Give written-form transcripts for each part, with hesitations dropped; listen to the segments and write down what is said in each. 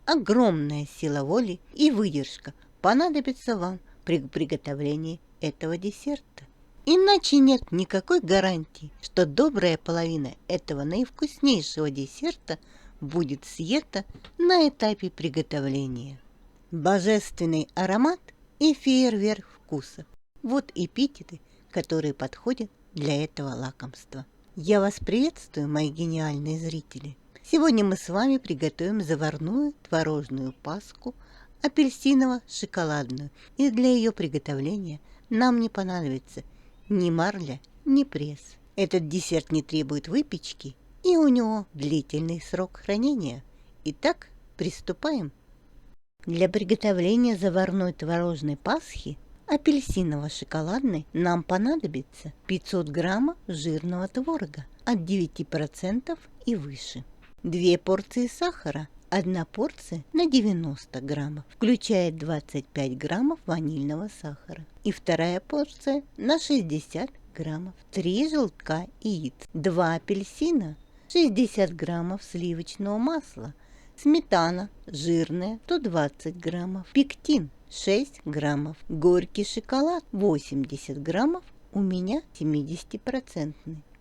огромная сила воли и выдержка понадобится вам при приготовлении этого десерта. Иначе нет никакой гарантии, что добрая половина этого наивкуснейшего десерта будет съета на этапе приготовления. Божественный аромат и фейерверк вкуса. Вот эпитеты, которые подходят для этого лакомства. Я вас приветствую, мои гениальные зрители. Сегодня мы с вами приготовим заварную творожную паску апельсиново-шоколадную. И для ее приготовления нам не понадобится ни марля, ни пресс. Этот десерт не требует выпечки, и у него длительный срок хранения. Итак, приступаем. Для приготовления заварной творожной пасхи апельсиново-шоколадной нам понадобится 500 граммов жирного творога от 9% и выше, 2 порции сахара, 1 порция на 90 граммов, включая 25 граммов ванильного сахара, и 2 порция на 60 граммов, 3 желтка яиц, 2 апельсина, 60 граммов сливочного масла, сметана жирная 120 граммов, пектин 6 граммов, горький шоколад 80 граммов, у меня 70%.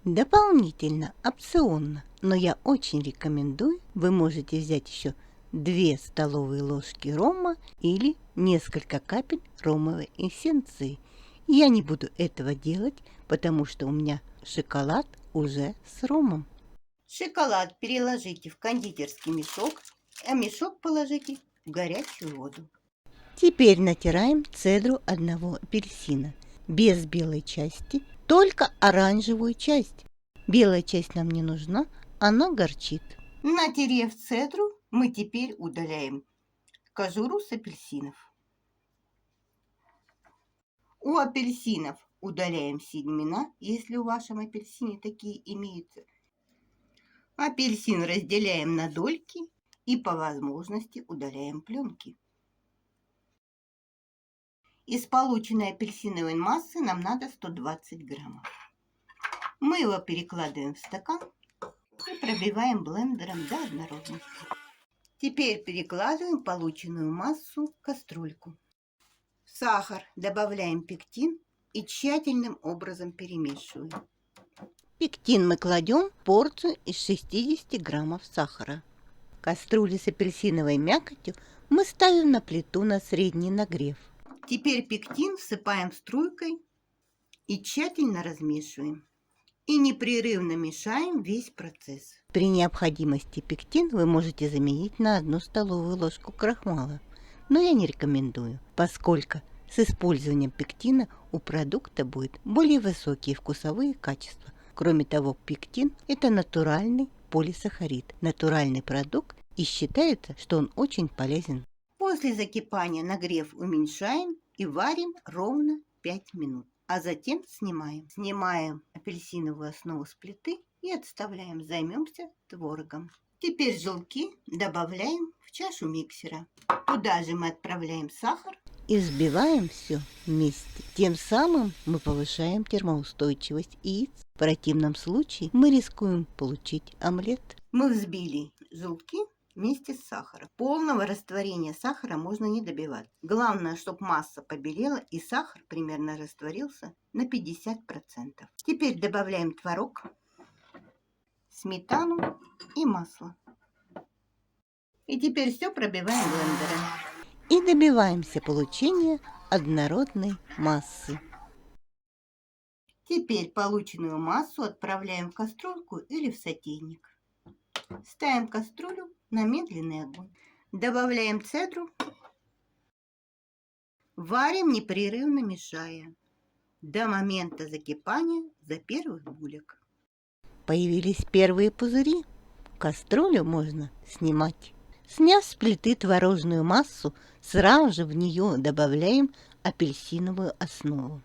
Дополнительно, опционно, но я очень рекомендую, вы можете взять еще 2 столовые ложки рома или несколько капель ромовой эссенции. Я не буду этого делать, потому что у меня шоколад уже с ромом. Шоколад переложите в кондитерский мешок, а мешок положите в горячую воду. Теперь натираем цедру одного апельсина, без белой части, только оранжевую часть. Белая часть нам не нужна, она горчит. Натерев цедру, мы теперь удаляем кожуру с апельсинов. У апельсинов удаляем семена, если у вашем апельсине такие имеются. Апельсин разделяем на дольки и по возможности удаляем пленки. Из полученной апельсиновой массы нам надо 120 граммов. Мы его перекладываем в стакан и пробиваем блендером до однородности. Теперь перекладываем полученную массу в кастрюльку. В сахар добавляем пектин и тщательным образом перемешиваем. Пектин мы кладем в порцию из 60 граммов сахара. Кастрюлю с апельсиновой мякотью мы ставим на плиту на средний нагрев. Теперь пектин всыпаем струйкой и тщательно размешиваем. И непрерывно мешаем весь процесс. При необходимости пектин вы можете заменить на 1 столовую ложку крахмала, но я не рекомендую, поскольку с использованием пектина у продукта будут более высокие вкусовые качества. Кроме того, пектин – это натуральный полисахарид, натуральный продукт, и считается, что он очень полезен. После закипания нагрев уменьшаем и варим ровно 5 минут, а затем снимаем. Снимаем апельсиновую основу с плиты и отставляем, займемся творогом. Теперь желтки добавляем в чашу миксера. Туда же мы отправляем сахар и взбиваем все вместе. Тем самым мы повышаем термоустойчивость яиц. В противном случае мы рискуем получить омлет. Мы взбили желтки вместе с сахаром. Полного растворения сахара можно не добивать. Главное, чтобы масса побелела и сахар примерно растворился на 50%. Теперь добавляем творог, сметану и масло. И теперь все пробиваем блендером. И добиваемся получения однородной массы. Теперь полученную массу отправляем в кастрюльку или в сотейник. Ставим кастрюлю на медленный огонь. Добавляем цедру. Варим, непрерывно мешая, до момента закипания до первых булек. Появились первые пузыри. Кастрюлю можно снимать. Сняв с плиты творожную массу, сразу же в нее добавляем апельсиновую основу.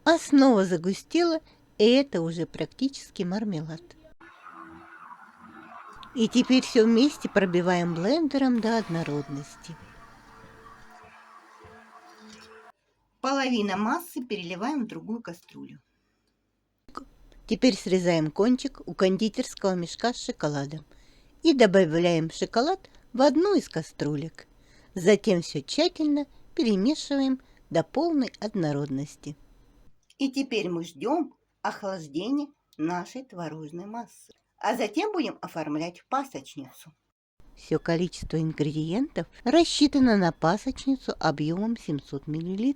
Основа загустела, и это уже практически мармелад. И теперь все вместе пробиваем блендером до однородности. Половина массы переливаем в другую кастрюлю. Теперь срезаем кончик у кондитерского мешка с шоколадом и добавляем в шоколад в одну из кастрюлек. Затем все тщательно перемешиваем до полной однородности. И теперь мы ждем охлаждения нашей творожной массы, а затем будем оформлять пасочницу. Все количество ингредиентов рассчитано на пасочницу объемом 700 мл.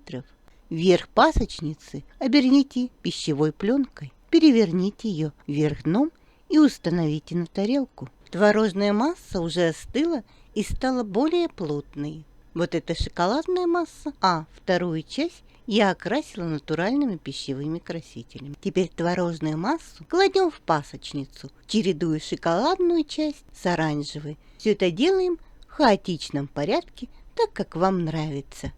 Верх пасочницы оберните пищевой пленкой, переверните ее вверх дном и установите на тарелку. Творожная масса уже остыла и стала более плотной. Вот это шоколадная масса, а вторую часть я окрасила натуральными пищевыми красителями. Теперь творожную массу кладем в пасочницу, чередуя шоколадную часть с оранжевой. Все это делаем в хаотичном порядке, так как вам нравится.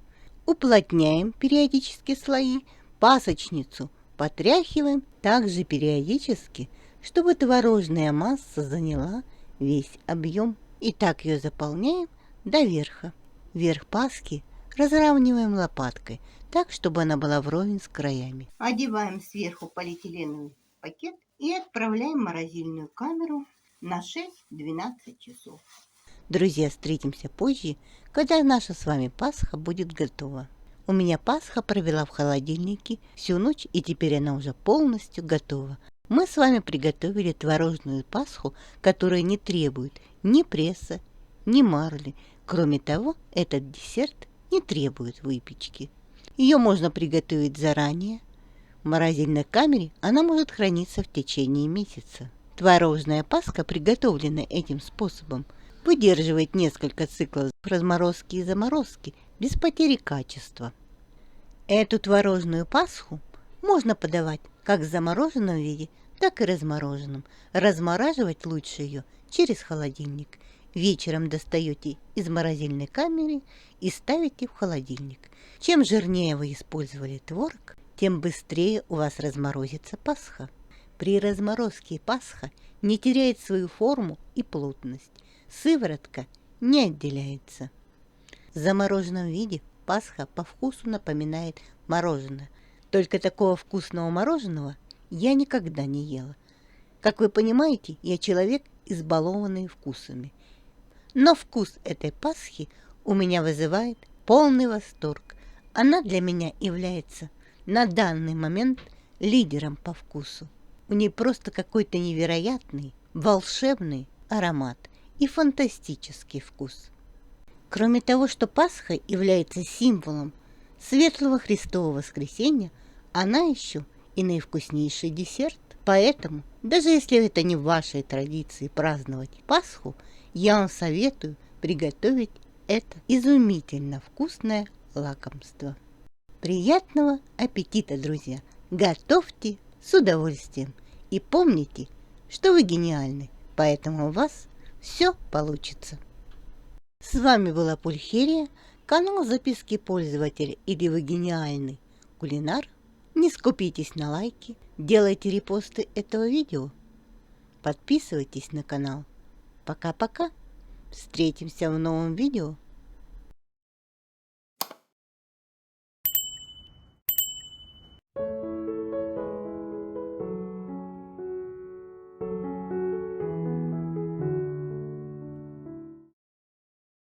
Уплотняем периодически слои, пасочницу потряхиваем также периодически, чтобы творожная масса заняла весь объем. И так ее заполняем до верха. Верх пасхи разравниваем лопаткой, так, чтобы она была вровень с краями. Одеваем сверху полиэтиленовый пакет и отправляем в морозильную камеру на 6-12 часов. Друзья, встретимся позже, когда наша с вами Пасха будет готова. У меня Пасха провела в холодильнике всю ночь, и теперь она уже полностью готова. Мы с вами приготовили творожную Пасху, которая не требует ни пресса, ни марли. Кроме того, этот десерт не требует выпечки. Ее можно приготовить заранее. В морозильной камере она может храниться в течение месяца. Творожная Пасха, приготовленная этим способом, выдерживает несколько циклов разморозки и заморозки без потери качества. Эту творожную Пасху можно подавать как в замороженном виде, так и размороженном. Размораживать лучше ее через холодильник. Вечером достаете из морозильной камеры и ставите в холодильник. Чем жирнее вы использовали творог, тем быстрее у вас разморозится Пасха. При разморозке Пасха не теряет свою форму и плотность. Сыворотка не отделяется. В замороженном виде Пасха по вкусу напоминает мороженое. Только такого вкусного мороженого я никогда не ела. Как вы понимаете, я человек, избалованный вкусами. Но вкус этой Пасхи у меня вызывает полный восторг. Она для меня является на данный момент лидером по вкусу. У нее просто какой-то невероятный, волшебный аромат и фантастический вкус. Кроме того, что Пасха является символом светлого Христового воскресения, она еще и наивкуснейший десерт. Поэтому, даже если это не в вашей традиции праздновать Пасху, я вам советую приготовить это изумительно вкусное лакомство. Приятного аппетита, друзья! Готовьте с удовольствием и помните, что вы гениальны, поэтому у вас все получится. С вами была Пульхерия, канал записки пользователя или вы гениальный кулинар. Не скупитесь на лайки, делайте репосты этого видео, подписывайтесь на канал. Пока-пока. Встретимся в новом видео.